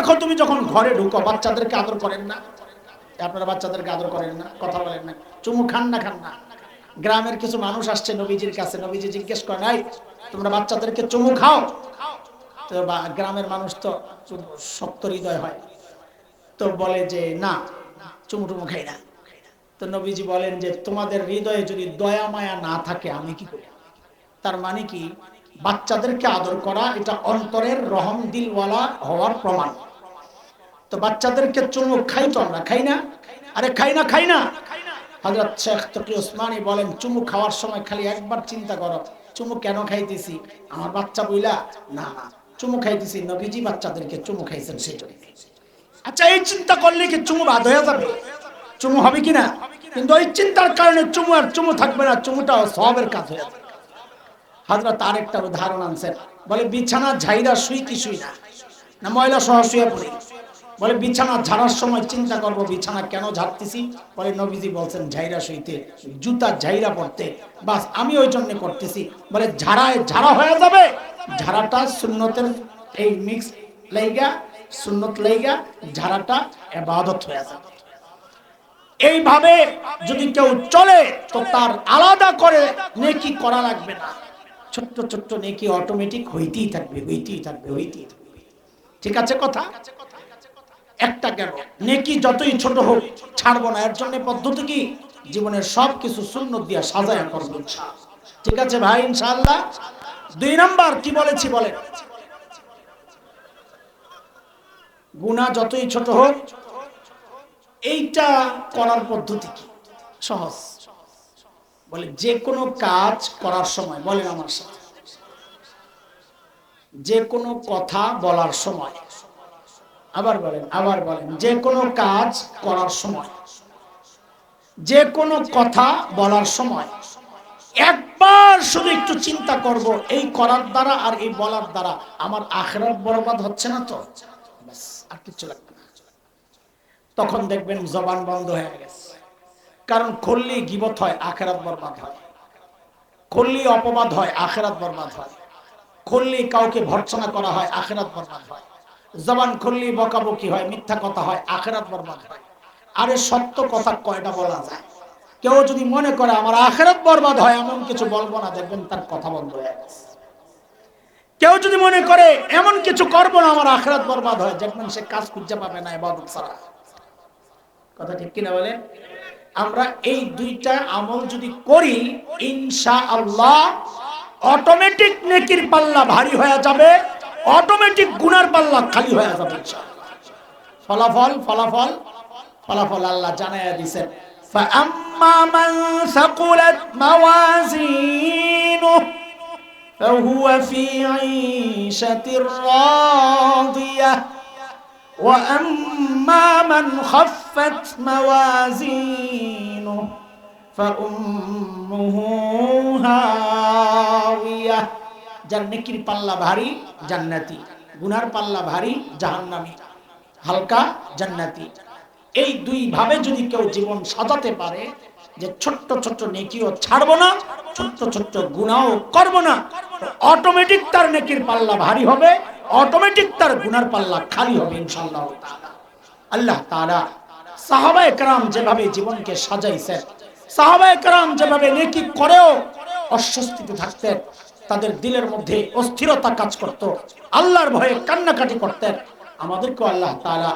এখন তুমি যখন ঘরে ঢুকো, বাচ্চাদেরকে আদর করেন না? আপনারা বাচ্চাদেরকে আদর করেন না? কথা বলেন না? চুমু খান না? খান না? গ্রামের কিছু মানুষ আসছে নবীজির কাছে, নবীজি জিজ্ঞেস করেন, এই তোমরা বাচ্চাদেরকে চুমু খাও? তো গ্রামের মানুষ তো শক্ত হৃদয় হয়, তো বলে যে না, চুমু টুমু খাই না। তো নবীজি বলেন যে তোমাদের হৃদয়ে যদি দয়া মায়া না থাকে আমি কি করি? তার মানে কি, বাচ্চাদেরকে আদর করা এটা অন্তরের রহম দিলওয়ালা হওয়ার প্রমাণ। তো বাচ্চাদেরকে চুমু খাই তো আমরা, খাই না? আরে খাই না, খাই না? হযরত শেখ তকি ওসমানী বলেন, চুমু খাওয়ার সময় খালি একবার চিন্তা করো, চুমু কেন খাইতেছি? আমার বাচ্চা বইলা? না না, চুমু খাইতেছি নবীজি বাচ্চাদেরকে চুমু খাইছেন সেই জন্য। আচ্ছা, এই চিন্তা করলে কি চুমু বাদ হয়ে যাবে? চুমু হবে কিনা? কিন্তু ওই চিন্তার কারণে চুমু আর চুমু থাকবে না, চুমুটাও সওয়াবের কাজ হয়ে যাবে। হযরত আরেকটা উদাহরণ আনছেন, বলে বিছানা ঝাইরা শুই কি শুই না? না ময়লা সহ শুয়ে পড়ি? বলে বিছানা ঝাড়ার সময় চিন্তা করব বিছানা কেন ঝাড়তেছি? বলে নবীজি বলছেন ঝাইরা শুইতে, জুতা ঝাইরা পড়তে, বাস আমি ওই জন্য করতেছি। বলে ঝাড়ায় ঝাড়া হয়ে যাবে, ঝাড়াটা সুন্নতের এই মিক্স লাইগা, সুন্নত লাইগা ঝাড়াটা ইবাদত হয়ে যাবে। এইভাবে যদি কেউ চলে তো তার আলাদা করে নেকি করা লাগবে না, ছোট্ট ছোট্ট নেকি অটোমেটিক হইতেই থাকবে, হইতেই থাকবে, হইতেই থাকবে। ঠিক আছে কথা? একটা গেল, নেকি যতই ছোট হোক ছাড়বো না। এর জন্য পদ্ধতি কি? জীবনের সব কিছু সুন্নত দিয়ে সাজায়া করব ইনশাআল্লাহ। ঠিক আছে ভাই, ইনশাআল্লাহ। 2 নাম্বার কি বলেছি বলেন? গুনাহ যতই ছোট হোক, এইটা করার পদ্ধতি কি? সহজ। বলে যে কোনো কাজ করার সময়, বলেন আমার সাথে, যে কোনো কথা বলার সময়, আবার বলেন, আবার বলেন, যে কোনো কাজ করার সময়, যে কোনো কথা বলার সময় একবার শুধু একটু চিন্তা করব, এই করার দ্বারা আর এই বলার দ্বারা আমার আখিরাত বরবাদ হচ্ছে না তো? বাস, আর কিছু লাগবে না। তখন দেখবেন জবান বন্ধ হয়ে গেছে। কারণ খুললি গীবত হয়, আখিরাত বরবাদ হয়। খুললি অপবাদ হয়, আখিরাত বরবাদ হয়। খুললি কাউকে ভর্ৎসনা করা হয়, আখিরাত বরবাদ হয়। জবান খুললি বকাবকি হয়, মিথ্যা কথা হয়, আখিরাত বরবাদ হয়। আরে সত্য কথা কয়টা বলা যায়? কেউ যদি মনে করে আমার আখিরাত বরবাদ হয় এমন কিছু বলবো না, দেখবেন তার কথা বন্ধ হয়ে গেছে। কেউ যদি মনে করে এমন কিছু করবো না আমার আখিরাত বরবাদ হয়, দেখবেন সে কাজ খুঁজে পাবে না ইবাদত ছাড়া। কথা ঠিক কিনা বলেন? আমরা এই দুইটা আমল যদি করি ইনশাআল্লাহ অটোমেটিক নেকির পাল্লা ভারী হয়ে যাবে, অটোমেটিক গুনার পাল্লা খালি হয়ে যাবে ইনশাআল্লাহ। ফলাফল ফলাফল ফলাফল আল্লাহ জানায়া দিবেন। فأما من ثقلت موازينه فهو في عيشة راضية وأما من خفت موازينه فأمه هاوية। যার নেকির পাল্লা ভারী জান্নাতি, গুনার পাল্লা ভারী জাহান্নামী। হালকা জান্নাতি। এই দুই ভাবে যদি কেউ জীবন সাজাতে পারে, যে ছোট্ট ছোট্ট নেকিও ছাড়বো না, ছোট্ট ছোট্ট গুনাহও করব না, অটোমেটিক তার নেকির পাল্লা ভারী হবে, অটোমেটিক তার গুনার পাল্লা খালি হবে ইনশাআল্লাহ তাআলা। আল্লাহ তাআলা সাহাবায়ে কেরাম যেভাবে জীবনকে সাজাইছেন, সাহাবায়ে কেরাম যেভাবে নেকি করেও অস্বস্তিতে থাকতেন, তাদের দিলের মধ্যে অস্থিরতা কাজ করত, আল্লাহর ভয়ে কান্নাকাটি করতেন, আমাদেরকে আল্লাহ তাআলা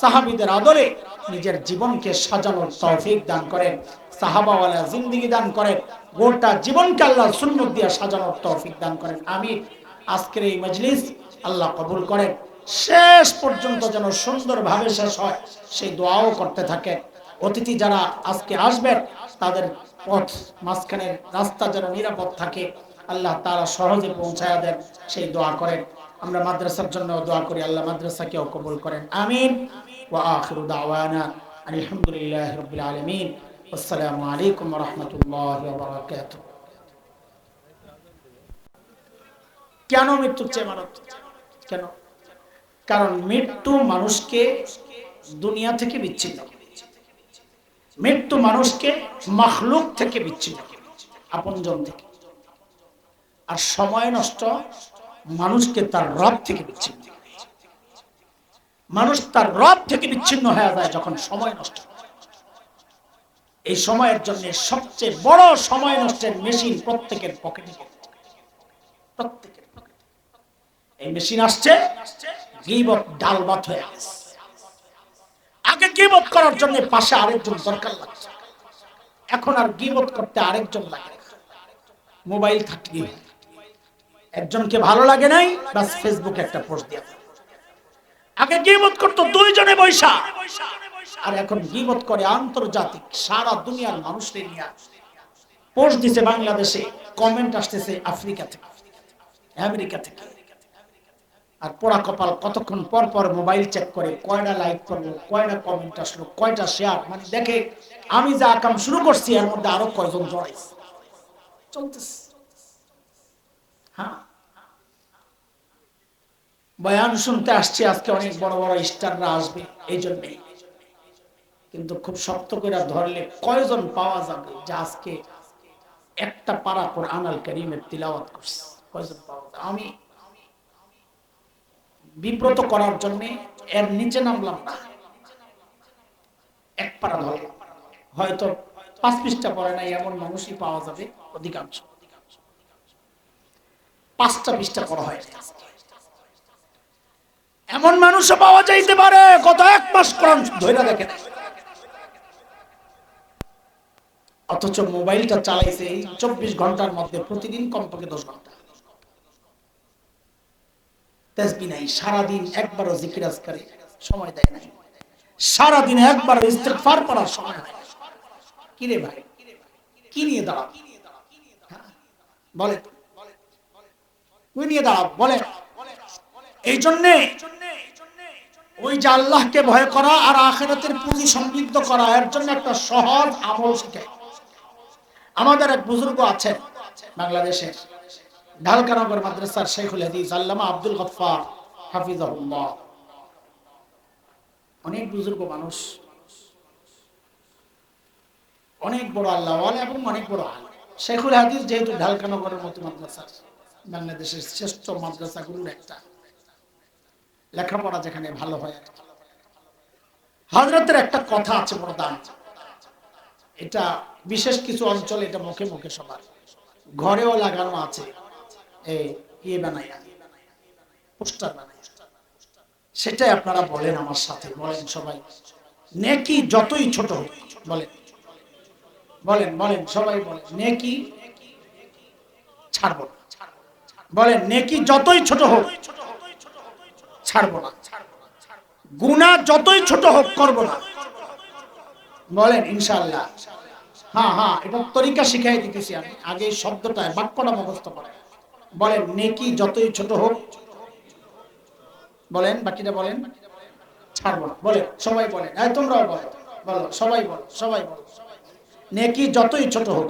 সাহাবীদের আদলে নিজের জীবনকে সাজানোর তৌফিক দান করেন, সাহাবাওয়ালা জিন্দেগি দান করেন, গোটা জীবনকে আল্লাহ সুন্নাত দিয়ে সাজানোর তৌফিক দান করেন। আমিন। আজকের এই মজলিস আল্লাহ কবুল করেন, শেষ পর্যন্ত যেন সুন্দরভাবে শেষ হয় সেই দোয়াও করতে থাকেন। অতিথি যারা আজকে আসবেন তাদের পথ মাঝখানের রাস্তা যেন নিরাপদ থাকে, আল্লাহ তাআলা সহজে পৌঁছায়া দেন সেই দোয়া করেন। আমরা মাদ্রাসার জন্য দোয়া করি, আল্লাহ মাদ্রাসাকেও কবুল করেন। আমিন। ওয়া আখিরু দাওয়ানা আলহামদুলিল্লাহি রাব্বিল আলামিন। আসসালামু আলাইকুম ওয়া রাহমাতুল্লাহি ওয়া বারাকাতুহু। কেন মৃত্যু চেয়ে মানত? কেন? কারণ মৃত্যু মানুষকে দুনিয়া থেকে বিচ্ছিন্ন, মৃত্যু মানুষকে মাখলুক থেকে বিচ্ছিন্ন, আপনজন থেকে। আর সময় নষ্ট মানুষকে তার রব থেকে বিচ্ছিন্ন। মানুষ তার রব থেকে বিচ্ছিন্ন হয়ে যায় যখন সময় নষ্ট হয়। এই সময়ের জন্য সবচেয়ে বড় সময় নষ্টের মেশিন প্রত্যেকের পকেটে, প্রত্যেকের পকেটে এই মেশিন আসছে। গীবত ডাল ভাত হয়ে গেছে। আগে গীবত করার জন্য পাশে আরেকজন দরকার লাগছে, এখন আর গীবত করতে আরেকজন লাগে না। মোবাইল থাকলে একজনকে ভালো লাগে নাই, বাস ফেসবুকে একটা পোস্ট দিয়ে। আগে গীবত করতো দুইজনে বৈশা, আর এখন গীবত করে আন্তর্জাতিক সারা দুনিয়ার মানুষদের নিয়ে। পোস্ট দিছে বাংলাদেশে, কমেন্ট আসতেছে আফ্রিকা থেকে, আমেরিকা থেকে। আর পোড়া কপাল কতক্ষণ পর পর মোবাইল চেক করে, কয়টা লাইক করলো, কয়টা কমেন্ট আসলো, কয়টা শেয়ার, মানে দেখে আমি যা কাম শুরু করছি এর মধ্যে আরো কয়জন জড়াইছে, চলতেছে। হ্যাঁ, বয়ান শুনতে আসছে আজকে, অনেক বড় বড় স্টাররা আসবে এই জন্যে। কিন্তু খুব শক্ত করে ধরলে কয়জন পাওয়া যাবে যে আজকে একটা পারা কোরআন আল কারীমের তিলাওয়াত করছে? কয়জন পাওয়া যাবে? আমি বিব্রত করার জন্য এর নিচে নামলাম না, এক পারা ধরলাম। হয়তো 5 পৃষ্ঠা পড়ে নাই এমন মানুষই পাওয়া যাবে অধিকাংশ, 5টা পৃষ্ঠা পড়া হয় এমন মানুষও পাওয়া যাইতে পারে গত 1 মাস কোরআন ধরে দেখে। অথচ মোবাইলটা চালাইছে 24 ঘন্টার মধ্যে প্রতিদিন কমপক্ষে 10 ঘন্টা। তাসবিহ নাই, সারাদিন একবারও জিকির আজকারে সময় দেয় না, সারাদিন একবারও ইস্তিগফার পড়ার সময় হয়। কি রে ভাই, কি নিয়ে দাঁড়াও? বলে তুই নিয়ে দাঁড়াও, বলে। এই জন্যে ওই যে আল্লাহকে ভয় করা আর আখিরাতের পুঁজি সমৃদ্ধ করা, এর জন্য একটা সহজ আমল শিখায়। আমাদের এক বুজুর্গ আছেন বাংলাদেশের ঢালকানগর মাদ্রাসার শেখুল হাদিস আল্লামা আব্দুল গফফার হাফিজাহুল্লাহ। অনেক বুজুর্গ মানুষ, অনেক বড় আল্লাহওয়ালা এবং অনেক বড় আলেম। শেখুল হাদিস যেহেতু ঢালকানগরের মতো মাদ্রাসা, বাংলাদেশের শ্রেষ্ঠ মাদ্রাসাগুলোর একটা, লেখাপড়া যেখানে ভালো হয়। হযরতের একটা কথা আছে বড় দাম, এটা বিশেষ কিছু অঞ্চলে এটা মুখে মুখে সবার, ঘরেও লাগানো আছে, এই ইয়ে বানাইয়া, পোস্টার বানাইয়া। সেটাই আপনারা বলেন আমার সাথে, বলেন সবাই, নেকি যতই ছোট হোক, বলেন বলেন বলেন সবাই বলেন, নেকি ছাড়বো না। বলেন, নেকি যতই ছোট হোক ছাড়বো না, গুনাহ যতই ছোট হোক করবো না। বলেন ইনশাআল্লাহ। হ্যাঁ হ্যাঁ, এটা তরিকা শিখাই দিতেছি আমি, আগে শব্দটা বাক্যটা মুখস্থ করে বলেন, নেকি যতই ছোট হোক, বলেন বাকিটা বলেন, ছাড়বো না। বলেন সবাই বলেন, এই তোমরাও বলো, বলো সবাই বলো, সবাই বলো, নেকি যতই ছোট হোক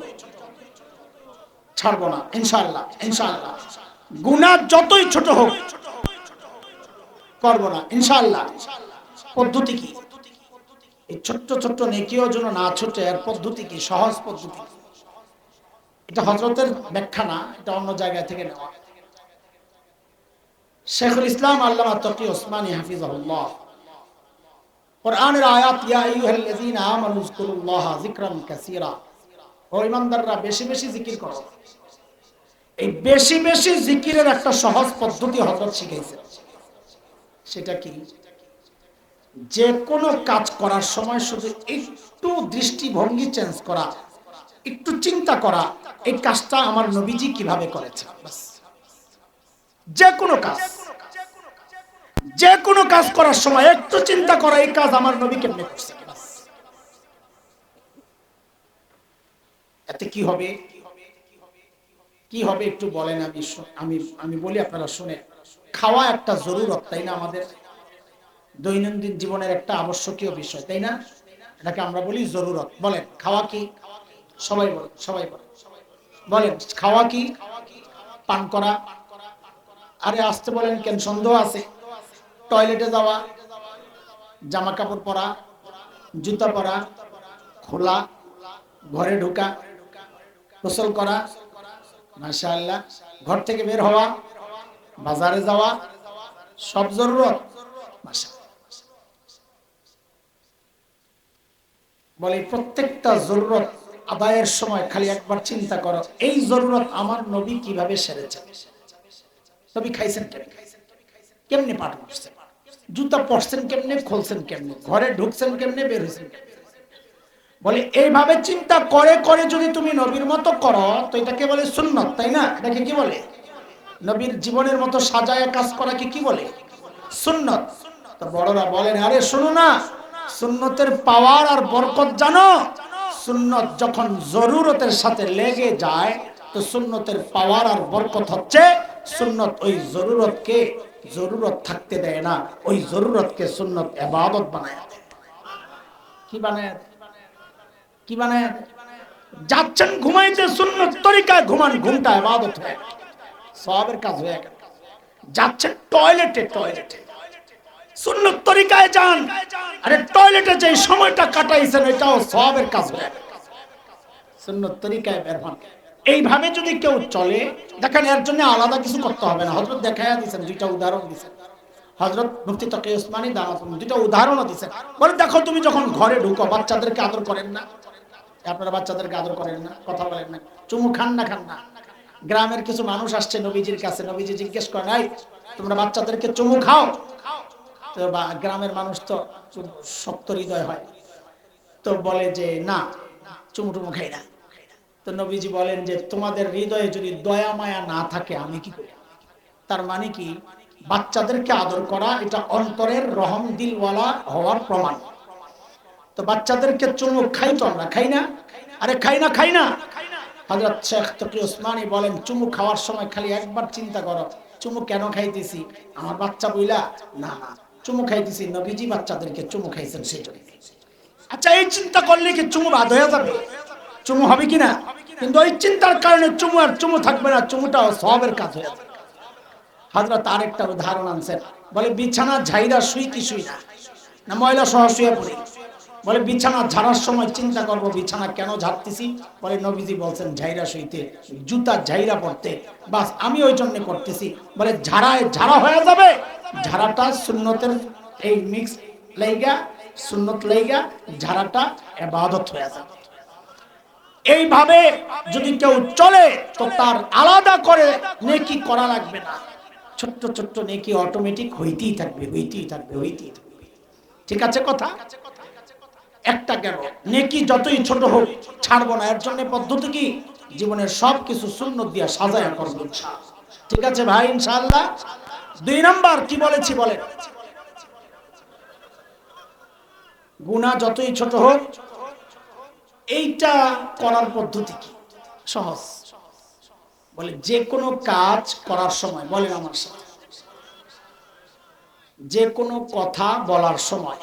ছাড়বো না ইনশাআল্লাহ, ইনশাআল্লাহ। গুনাহ যতই ছোট হোক করবো না ইনশাআল্লাহ। পদ্ধতি কি? এই ছোট্ট ছোট্ট নেকিও যেন না ছোটে, এর পদ্ধতি কি? সহজ পদ্ধতি। এটা হযরতের ব্যাখ্যা না, এটা অন্য জায়গা থেকে নেওয়া। শেখুল ইসলাম আল্লামা তকি ওসমানী হাফিজাহুল্লাহ কোরআনের আয়াত, ইয়া আইয়ুহাল্লাযীনা আমানু যকুরুল্লাহা যিকরান কাসীরা, ও ঈমানদাররা বেশি বেশি জিকির করো। এই বেশি বেশি জিকিরের একটা সহজ পদ্ধতি হযরত শিখাইছেন। সেটা কি? যে কোনো কাজ করার সময় শুধু একটু দৃষ্টিভঙ্গি চেঞ্জ করা, একটু চিন্তা করা, এই কাজটা আমার নবীজি কিভাবে করেছেন। বাস, যে কোনো কাজ, যে কোনো কাজ করার সময় একটু চিন্তা করা, এই কাজ আমার নবী কেমনে করছেন। বাস, এতে কি হবে? কি হবে একটু বলেন, আমি আমি বলি আপনারা শুনে। খাওয়া একটা জরুরত, তাই না? আমাদের দৈনন্দিন জীবনের একটা আবশ্যকীয় বিষয়, তাই না? এটাকে আমরা বলি জরুরত। বলেন খাওয়া কি? সবাই বলেন, সবাই বলেন, বলেন খাওয়া কি? পান করা। আরে আসতে বলেন কেন, সন্দেহ আছে? টয়লেটে যাওয়া, জামা কাপড় পরা, জুতা পরা, খোলা, ঘরে ঢোকা, গোসল করা, মাশাআল্লাহ, ঘর থেকে বের হওয়া, বাজারে যাওয়া, সব জরুরত। মাশাআল্লাহ, বলে প্রত্যেকটা জরুরত আদায়ের সময় খালি একবার চিন্তা করো, এই জরুরত আমার নবী কিভাবে সেরেছেন। নবী খাইছেন কেমনে, কেমনে পাঠ করছেন, জুতা পরছেন কেমনে, খুলছেন কেমনে, ঘরে ঢুকছেন কেমনে, বের হয়েছেন কেমনে। বলে এইভাবে চিন্তা করে করে যদি তুমি নবীর মতো করো তো এটাকে বলে সুন্নত, তাই না? এটাকে কি বলে? নবীর জীবনের মতো সাজায় কাজ করাকে কি বলে? সুন্নত। তো বড়রা বলেন, আরে শোনো না, সুন্নতের পাওয়ার আর বরকত জানো? সুন্নত যখন জরুরতের সাথে লেগে যায় তো সুন্নতের পাওয়ার আর বরকত হচ্ছে সুন্নত ওই জরুরতকে জরুরত থাকতে দেয় না, ওই জরুরতকে সুন্নত ইবাদত বানায় দেয়। কি বানায়? কি বানায়? যাচ্ছেন ঘুমাইতে, সুন্নত তরিকায় ঘুমান, ঘুমটা ইবাদত হয়ে গেল, সওয়াবের কাজ হয়ে গেল। যাচ্ছেন টয়লেটে, টয়লেটে সুন্নত তরিকায় যান, আরে টয়লেটে যে সময়টা কাটাইছেন এটাও সওয়াবের কাজ হয়ে গেল, সুন্নত তরিকায় বের হন। এইভাবে যদি কেউ চলে, দেখেন এর জন্য আলাদা কিছু করতে হবে না। হযরত দেখায়া দিয়েছেন, দুইটা উদাহরণ দিয়েছেন হযরত মুফতি তাকি উসমানী দামাত, দুইটা উদাহরণও দিয়েছেন। বলে দেখো তুমি যখন ঘরে ঢুকো বাচ্চাদেরকে আদর করেন না? আপনারা বাচ্চাদেরকে আদর করেন না, কথা বলেন না, চুমু খান না? খান না। গ্রামের কিছু মানুষ আসছে নবীজির কাছে, নবীজি জিজ্ঞেস করেন, নাই তোমরা বাচ্চাদেরকে চুমু খাও? তো গ্রামের মানুষ তো শক্ত হৃদয় হয়, তো বলে যে না, চুমু টুমু খাই না। তো নবীজি বলেন যে তোমাদের হৃদয়ে যদি দয়া মায়া না থাকে আমি কি করি? তার মানে কি, বাচ্চাদেরকে আদর করা এটা অন্তরের রহম দিলওয়ালা হওয়ার প্রমাণ। তো বাচ্চাদেরকে চুমু খাই তো আমরা, খাই না? আরে খাই না, খাই না। হযরত শেখ তকি উসমানী বলেন, চুমু খাওয়ার সময় খালি একবার চিন্তা করো, চুমু কেন খাইতেছি? আমার বাচ্চা বইলা না, না, চুমু খাইতেছি নবীজি বাচ্চাদেরকে চুমু খাইছেন সেই জন্য। আচ্ছা, এই চিন্তা করলে কি চুমু বাদ হয়ে যাবে? চুমু হবে কিনা? কিন্তু ওই চিন্তার কারণে চুমু আর চুমু থাকবে না, চুমুটাও সওয়াবের কাজ হয়ে যাবে। হযরত আরেকটা উদাহরণ আনছেন, বলে বিছানা ঝাইরা শুই কি শুই না, না ময়লা সহ শুয়ে পড়ি? বলে বিছানা ঝাড়ার সময় চিন্তা করব বিছানা কেন ঝাড়তেছি? বলে নবীজি বলছেন ঝাইরা শুইতে, জুতা ঝাইরা পড়তে, বাস আমি ওই জন্য করতেছি। বলে ঝাড়ায় ঝাড়া হয়ে যাবে, ঝাড়াটা সুন্নতের এই মিক্স লাইগা, সুন্নত লাইগা ঝাড়াটা ইবাদত হয়ে যাবে। এইভাবে যদি কেউ চলে তো তার আলাদা করে নেকি করা লাগবে না, ছোট্ট ছোট্ট নেকি অটোমেটিক হইতেই থাকবে, হইতেই থাকবে, হইতেই থাকবে। ঠিক আছে কথা? একটা গেল, নেকি যতই ছোট হোক ছাড়বো না, এর জন্য পদ্ধতি কি? জীবনের সবকিছু সুন্নত দিয়ে সাজায়া করবো ইনশাআল্লাহ। ঠিক আছে ভাই, ইনশাআল্লাহ। 2 নাম্বার কি বলেছি বলেন? গুনাহ যতই ছোট হোক, এইটা করার পদ্ধতি কি? সহজ। বলে যে কোনো কাজ করার সময়, বলেন আমার সাথে, যে কোনো কথা বলার সময়,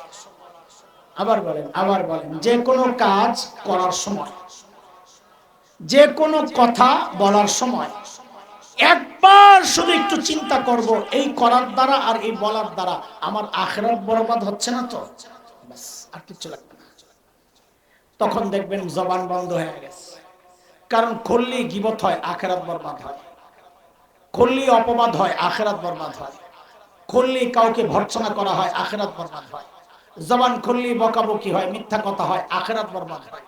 আবার বলেন, আবার বলেন, যে কোনো কাজ করার সময়, যে কোনো কথা বলার সময় একবার শুধু একটু চিন্তা করব, এই করার দ্বারা আর এই বলার দ্বারা আমার আখিরাত বরবাদ হচ্ছে না তো? বাস, আর কিছু লাগবে না। তখন দেখবেন জবান বন্ধ হয়ে গেছে। কারণ খুললি গীবত হয়, আখিরাত বরবাদ হয়। খুললি অপবাদ হয়, আখিরাত বরবাদ হয়। খুললি কাউকে ভর্ৎসনা করা হয়, আখিরাত বরবাদ হয়। জবান খুললি বকাবকি হয়, মিথ্যা কথা হয়, আখিরাত বরবাদ হয়।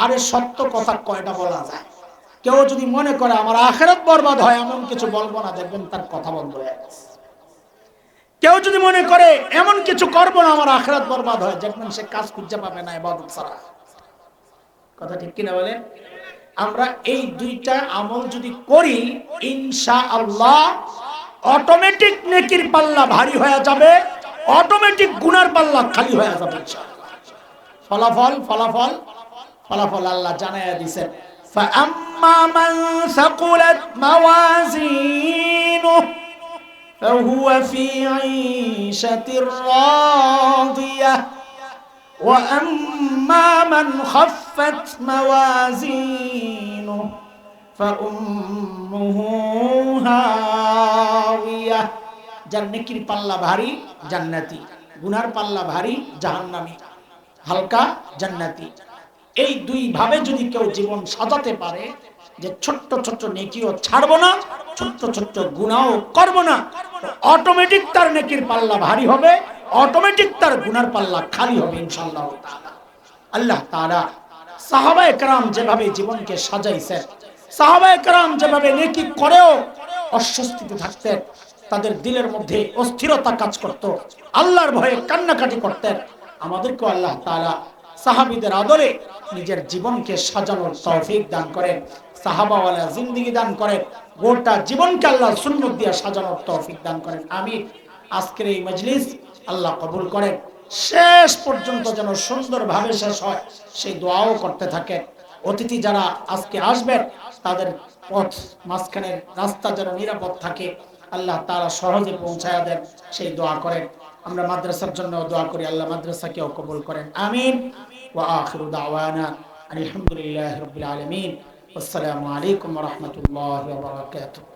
আরে সত্য কথা কয়টা বলা যায়? কেউ যদি মনে করে আমার আখিরাত বরবাদ হয় এমন কিছু বলবো না, দেখবেন তার কথা বন্ধ হয়ে গেছে। কেউ যদি মনে করে এমন কিছু করবো না আমার আখিরাত বরবাদ হয়, দেখবেন সে কাজ খুঁজে পাবে না ইবাদত ছাড়া। কথা ঠিক কিনা বলেন? আমরা এই দুইটা আমল যদি করি ইনশাআল্লাহ অটোমেটিক নেকির পাল্লা ভারী হয়ে যাবে, অটোমেটিক গুনার পাল্লা খালি হয়ে যাবে ইনশাআল্লাহ। ফলাফল ফলাফল ফলাফল আল্লাহ জানায়া দিবেন, فأما من ثقلت موازينه فهو في عيشة راضية وأما من خفت موازينه فأمه هاوية। যার নেকির পাল্লা ভারী জান্নাতি, গুনার পাল্লা ভারী জাহান্নামী, হালকা জান্নাতি। এই দুই ভাবে যদি কেউ জীবন সাজাতে পারে, যে ছোট্ট ছোট্ট নেকিও ছাড়বো না, ছোট্ট ছোট্ট গুনাহও করবো না, অটোমেটিক তার নেকির পাল্লা ভারী হবে, অটোমেটিক তার গুনার পাল্লা খালি হবে ইনশাআল্লাহ তাআলা। আল্লাহ তাআলা সাহাবায়ে কেরাম যেভাবে জীবনকে সাজাইছেন, সাহাবায়ে কেরাম যেভাবে নেকি করেও অস্বস্তিতে থাকতেন, তাদের দিলের মধ্যে অস্থিরতা কাজ করত, আল্লাহর ভয়ে কান্নাকাটি করতেন, আমাদেরকে আল্লাহ তাআলা সাহাবীদের আদলে নিজের জীবনকে সাজানোর তৌফিক দান করেন, সাহাবাওয়ালা জিন্দেগি দান করেন, গোটা জীবনকে আল্লাহর সুন্নাত দিয়ে সাজানোর তৌফিক দান করেন। আমিন। আজকের এই মজলিস আল্লাহ কবুল করেন, শেষ পর্যন্ত যেন সুন্দরভাবে শেষ হয় সেই দোয়াও করতে থাকেন। অতিথি যারা আজকে আসবেন তাদের পথ মাঝখানের রাস্তা যেন নিরাপদ থাকে, আল্লাহ তাআলা সহজে পৌঁছায়া দেন সেই দোয়া করেন। আমরা মাদ্রাসার জন্য দোয়া করি, আল্লাহ মাদ্রাসাকেও কবুল করেন। আমিন। ওয়া আখিরু দাওয়ানা আলহামদুলিল্লাহি রাব্বিল আলামিন। আসসালামু আলাইকুম ওয়া রাহমাতুল্লাহি ওয়া বারাকাতুহু।